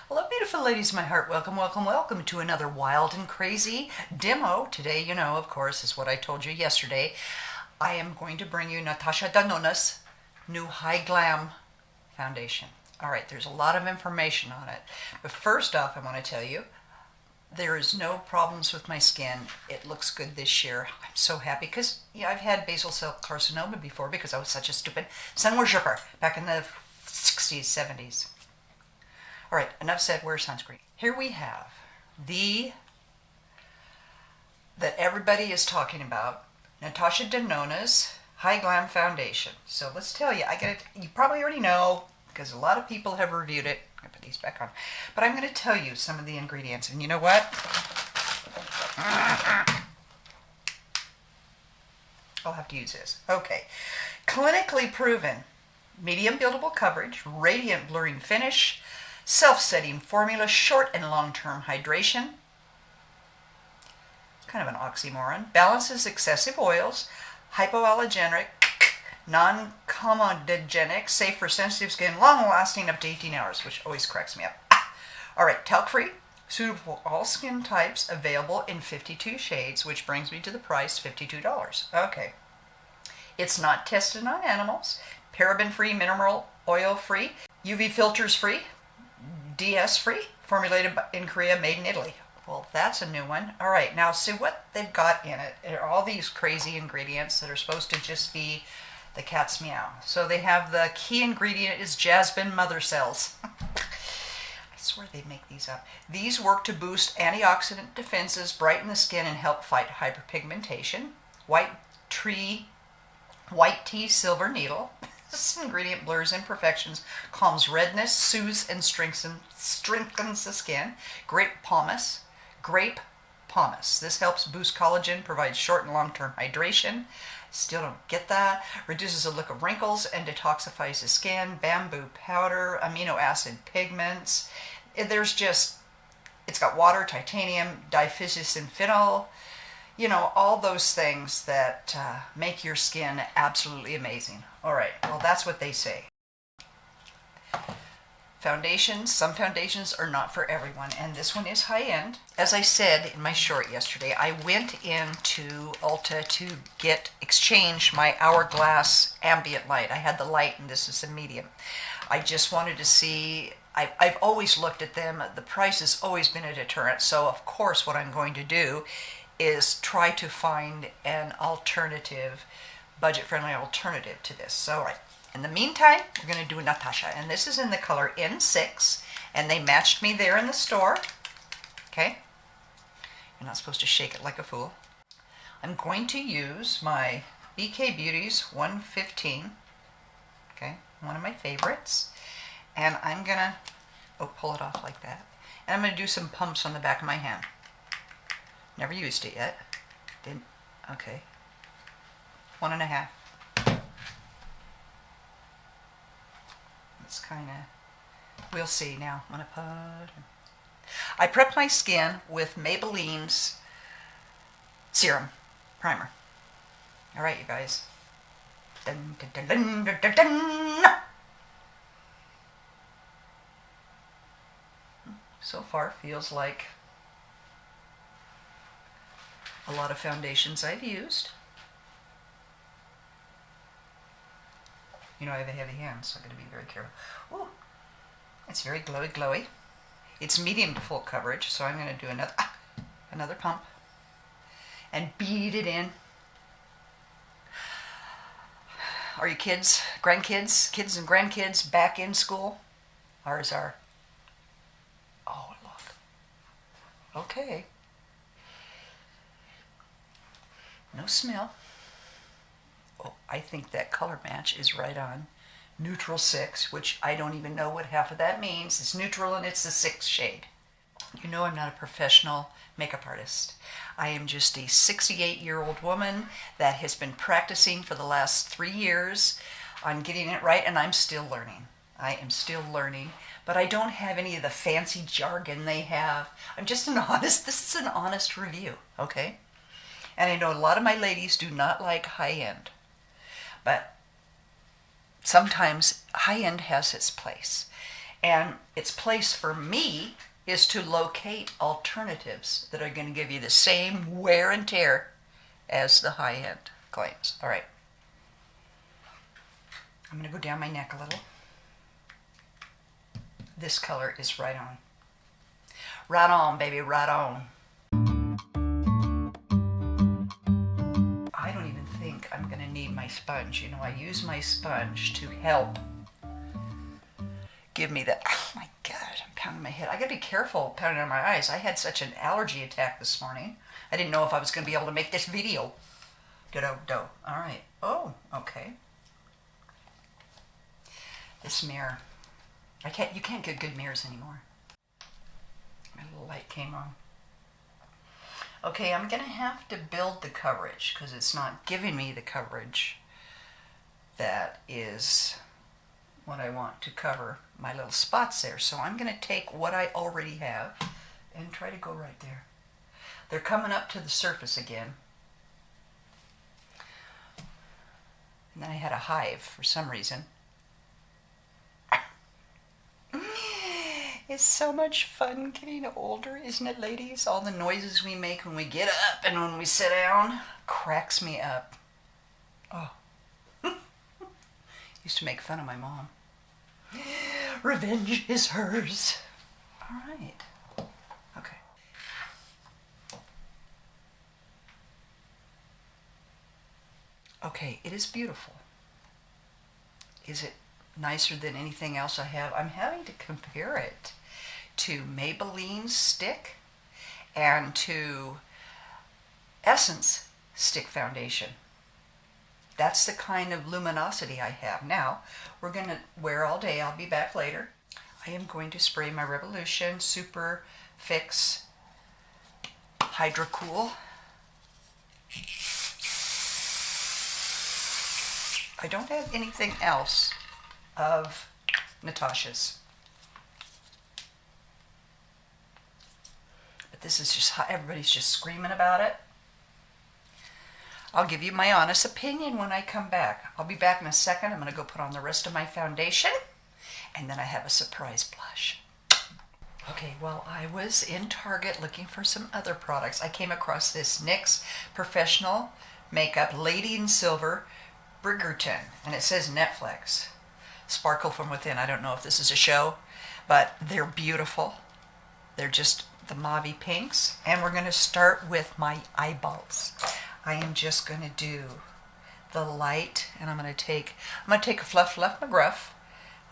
Hello, beautiful ladies of my heart. Welcome, welcome, welcome to another wild and crazy demo. Today, you know, of course, is what I told you yesterday. I am going to bring you Natasha Denona's new Hy-Glam foundation. All right, there's a lot of information on it. But first off, I want to tell you, there is no problems with my skin. It looks good this year. I'm so happy because I've had basal cell carcinoma before because I was such a stupid sun worshipper back in the 60s, 70s. All right, enough said. Wear sunscreen. Here we have that everybody is talking about, Natasha Denona's Hy-Glam foundation. So let's tell you, you probably already know because a lot of people have reviewed it. I put these back on. But I'm going to tell you some of the ingredients. And you know what? I'll have to use this. Okay. Clinically proven medium buildable coverage, radiant blurring finish, self-setting formula, short and long-term hydration. It's kind of an oxymoron. Balances excessive oils, hypoallergenic, non-comedogenic, safe for sensitive skin, long-lasting up to 18 hours, which always cracks me up. All right, talc-free, suitable for all skin types, available in 52 shades, which brings me to the price, $52. Okay. It's not tested on animals, paraben-free, mineral oil-free, UV filters-free, DS-free, formulated in Korea, made in Italy. Well, that's a new one. All right, now see what they've got in it. There are all these crazy ingredients that are supposed to just be the cat's meow. So they have the key ingredient is jasmine mother cells. I swear they make these up. These work to boost antioxidant defenses, brighten the skin, and help fight hyperpigmentation. White tea silver needle. This ingredient blurs imperfections, calms redness, soothes and strengthens the skin. Grape pomace. This helps boost collagen, provides short and long-term hydration. Still don't get that. Reduces the look of wrinkles and detoxifies the skin. Bamboo powder, amino acid pigments. It's got water, titanium, diphenol. You know, all those things that make your skin absolutely amazing. All right, well, that's what they say. Foundations, some foundations are not for everyone, and this one is high-end. As I said in my short yesterday, I went into Ulta to exchange my Hourglass Ambient light. I had the light, and this is the medium. I just wanted to see, I've always looked at them. The price has always been a deterrent, so of course what I'm going to do is try to find an alternative, budget-friendly alternative to this. So, right. In the meantime, we're going to do Natasha, and this is in the color N6, and they matched me there in the store. Okay? You're not supposed to shake it like a fool. I'm going to use my BK Beauty's 115, okay, one of my favorites, and I'm going to, pull it off like that, and I'm going to do some pumps on the back of my hand. Never used it yet. Okay. 1.5. It's kind of, we'll see now. I prep my skin with Maybelline's Serum primer. All right, you guys. Dun, dun, dun, dun, dun, dun. So far, feels like a lot of foundations I've used. You know, I have a heavy hand, so I'm going to be very careful. Ooh, it's very glowy, glowy. It's medium to full coverage, so I'm going to do another pump and bead it in. Are your kids and grandkids back in school? Ours are. Oh, look. Okay. No smell. Oh, I think that color match is right on. Neutral 6, which I don't even know what half of that means. It's neutral and it's the 6th shade. You know I'm not a professional makeup artist. I am just a 68-year-old woman that has been practicing for the last 3 years on getting it right, and I'm still learning. I am still learning, but I don't have any of the fancy jargon they have. This is an honest review, okay? And I know a lot of my ladies do not like high-end, but sometimes high-end has its place. And its place for me is to locate alternatives that are going to give you the same wear and tear as the high-end claims. All right. I'm going to go down my neck a little. This color is right on. Right on, baby, right on. I don't even think I'm going to need my sponge. You know, I use my sponge to help give me the, oh my God, I'm pounding my head. I gotta be careful pounding on my eyes. I had such an allergy attack this morning. I didn't know if I was gonna be able to make this video. Do-do-do. All right. Oh, okay. This mirror. You can't get good mirrors anymore. My little light came on. Okay, I'm gonna have to build the coverage because it's not giving me the coverage that is what I want to cover my little spots there. So I'm going to take what I already have and try to go right there. They're coming up to the surface again. And then I had a hive for some reason. It's so much fun getting older, isn't it, ladies? All the noises we make when we get up and when we sit down cracks me up. Oh. Used to make fun of my mom. Revenge is hers. All right. Okay. Okay, it is beautiful. Is it nicer than anything else I have? I'm having to compare it to Maybelline stick and to Essence stick foundation. That's the kind of luminosity I have. Now, we're going to wear all day. I'll be back later. I am going to spray my Revolution Super Fix Hydra Cool. I don't have anything else of Natasha's. But this is just hot. Everybody's just screaming about it. I'll give you my honest opinion when I come back. I'll be back in a second. I'm going to go put on the rest of my foundation. And then I have a surprise blush. Okay, well, I was in Target looking for some other products. I came across this NYX Professional Makeup Lady in Silver Bridgerton. And it says Netflix. Sparkle from Within. I don't know if this is a show, but they're beautiful. They're just the mauve pinks. And we're going to start with my eyeballs. I am just going to do the light, and I'm going to take a Fluff McGruff.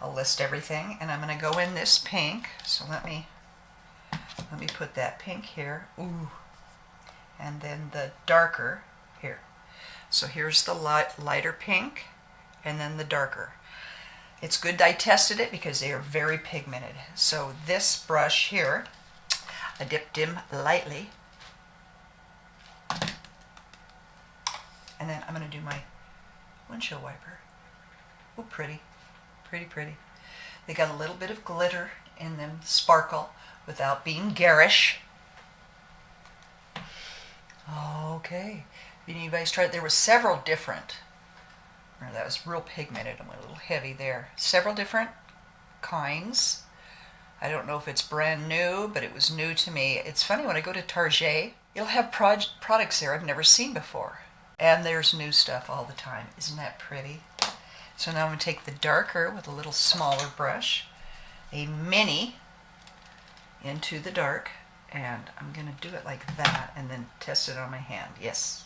I'll list everything, and I'm going to go in this pink. So let me put that pink here. Ooh, and then the darker here. So here's the lighter pink, and then the darker. It's good I tested it because they are very pigmented. So this brush here, I dipped him lightly. And then I'm going to do my windshield wiper. Oh, pretty. Pretty, pretty. They got a little bit of glitter in them, sparkle, without being garish. Okay. If anybody's tried, there were several different. That was real pigmented and went a little heavy there. Several different kinds. I don't know if it's brand new, but it was new to me. It's funny, when I go to Target, it'll have products there I've never seen before. And there's new stuff all the time. Isn't that pretty? So now I'm going to take the darker with a little smaller brush, a mini into the dark, and I'm going to do it like that and then test it on my hand. Yes.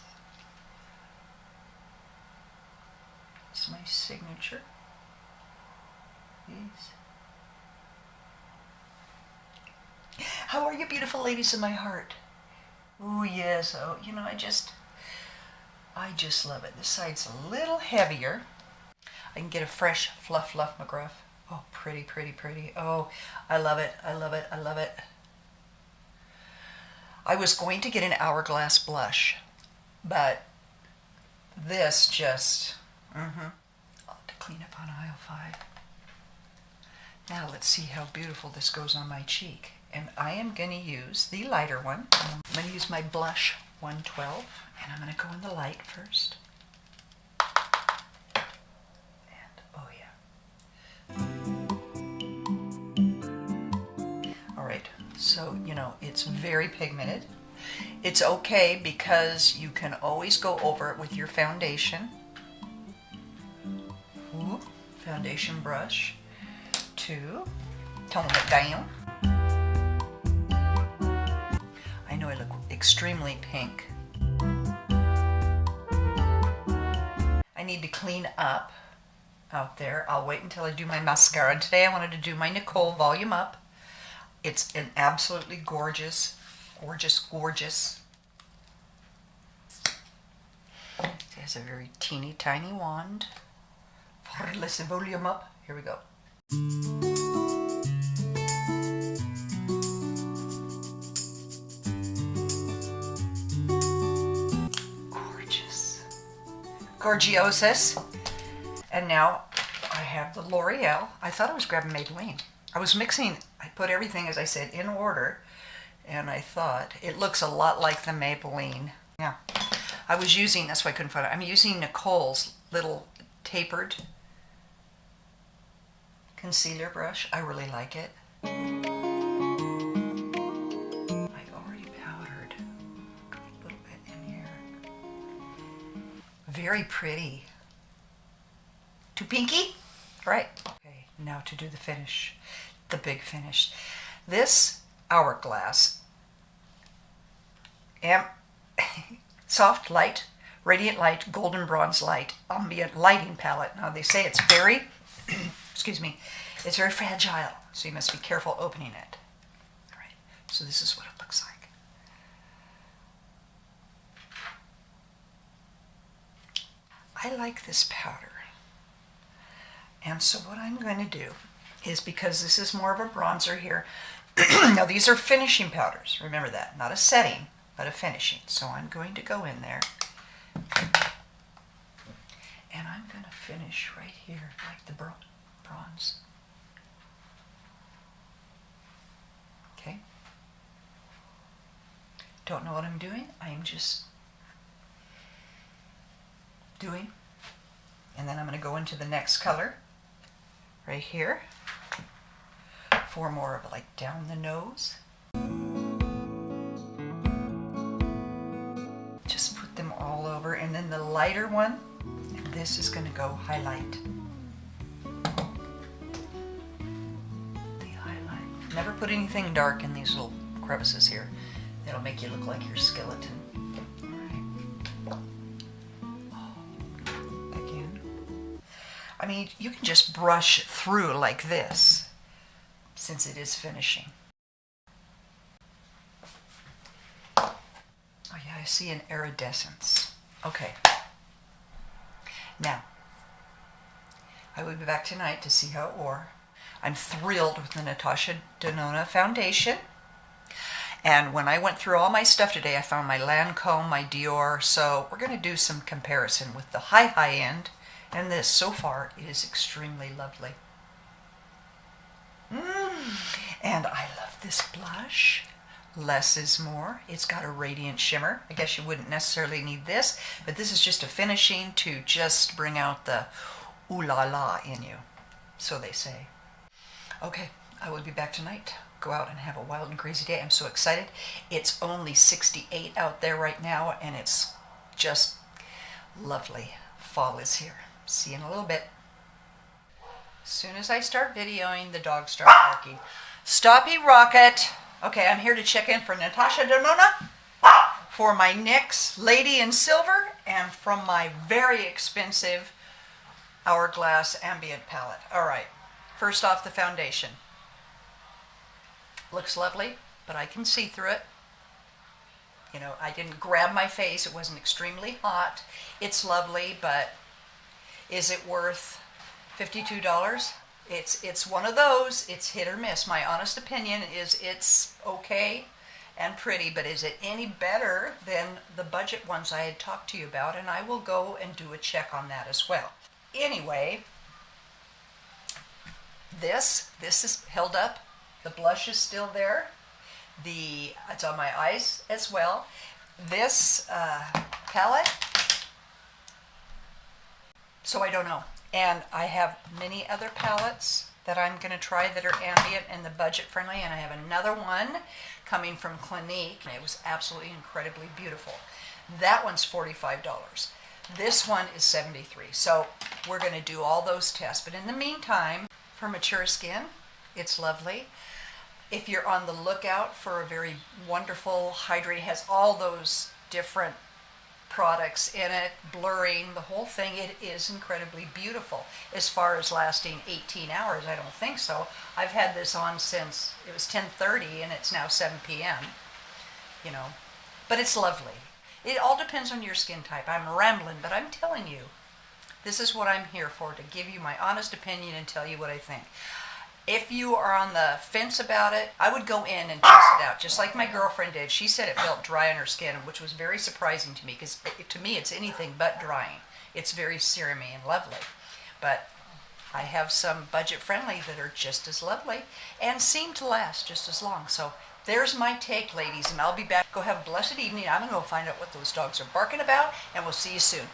It's my signature. Yes. How are you, beautiful ladies of my heart? Oh, yes. Oh, you know, I just love it. This side's a little heavier. I can get a fresh Fluff McGruff. Oh, pretty, pretty, pretty. Oh, I love it. I love it. I love it. I was going to get an Hourglass blush, but this just, I'll have to clean up on aisle 5. Now let's see how beautiful this goes on my cheek. And I am going to use the lighter one. I'm going to use my blush 112, and I'm going to go in the light first. And, oh yeah. So, you know, it's very pigmented. It's okay because you can always go over it with your foundation. Ooh, foundation brush to tone it down. I know I look extremely pink. I need to clean up out there. I'll wait until I do my mascara. Today I wanted to do my Nicole Volume Up. It's an absolutely gorgeous. It has a very teeny tiny wand. Let's volume up. Here we go. Gorgeous. Gorgiosis. And now I have the L'Oreal. I thought I was grabbing Maybelline. I was mixing, I put everything, as I said, in order. And I thought, it looks a lot like the Maybelline. Yeah. I was using, that's why I couldn't find it. I'm using Nicole's little tapered concealer brush. I really like it. I already powdered a little bit in here. Very pretty. Too pinky? Right. Okay, now to do the finish. The big finish. This Hourglass Soft Light, Radiant Light, Golden Bronze Light, Ambient Lighting Palette. Now they say it's very, excuse me, it's very fragile, so you must be careful opening it. All right, so this is what it looks like. I like this powder. And so what I'm going to do is, because this is more of a bronzer here, now these are finishing powders, remember that, not a setting, but a finishing. So I'm going to go in there and I'm going to finish right here like the bronze. Okay? Don't know what I'm doing, I am just doing. And then I'm going to go into the next color right here for more of like down the nose. Just put them all over, and then the lighter one, and this is going to go highlight. The highlight. Never put anything dark in these little crevices here. It'll make you look like your skeleton. I mean, you can just brush through like this, since it is finishing. Oh yeah, I see an iridescence. Okay. Now, I will be back tonight to see how it wore. I'm thrilled with the Natasha Denona foundation. And when I went through all my stuff today, I found my Lancome, my Dior. So we're going to do some comparison with the high end. And this, so far, it is extremely lovely. And I love this blush. Less is more. It's got a radiant shimmer. I guess you wouldn't necessarily need this, but this is just a finishing to just bring out the ooh la la in you. So they say. Okay, I will be back tonight. Go out and have a wild and crazy day. I'm so excited. It's only 68 out there right now, and it's just lovely. Fall is here. See you in a little bit. As soon as I start videoing, the dogs start barking. Stoppy Rocket. Okay, I'm here to check in for Natasha Denona, for my NYX Lady in Silver, and from my very expensive Hourglass Ambient palette. All right, first off, the foundation. Looks lovely, but I can see through it. You know, I didn't grab my face. It wasn't extremely hot. It's lovely, but is it worth $52? It's one of those. It's hit or miss. My honest opinion is it's okay and pretty, but is it any better than the budget ones I had talked to you about? And I will go and do a check on that as well. Anyway, this is held up. The blush is still there. It's on my eyes as well. This palette, so I don't know. And I have many other palettes that I'm going to try that are ambient and the budget friendly, and I have another one coming from Clinique. It was absolutely incredibly beautiful. That one's $45. This one is $73. So we're going to do all those tests. But in the meantime, for mature skin, it's lovely. If you're on the lookout for a very wonderful hydrate, has all those different products in it, blurring the whole thing, it is incredibly beautiful. As far as lasting 18 hours, I don't think so. I've had this on since it was 10:30 and it's now 7 p.m. You know, but it's lovely. It all depends on your skin type. I'm rambling, but I'm telling you, this is what I'm here for, to give you my honest opinion and tell you what I think. If you are on the fence about it, I would go in and test it out, just like my girlfriend did. She said it felt dry on her skin, which was very surprising to me, because to me it's anything but drying. It's very serumy and lovely. But I have some budget-friendly that are just as lovely and seem to last just as long. So there's my take, ladies, and I'll be back. Go have a blessed evening. I'm going to go find out what those dogs are barking about, and we'll see you soon.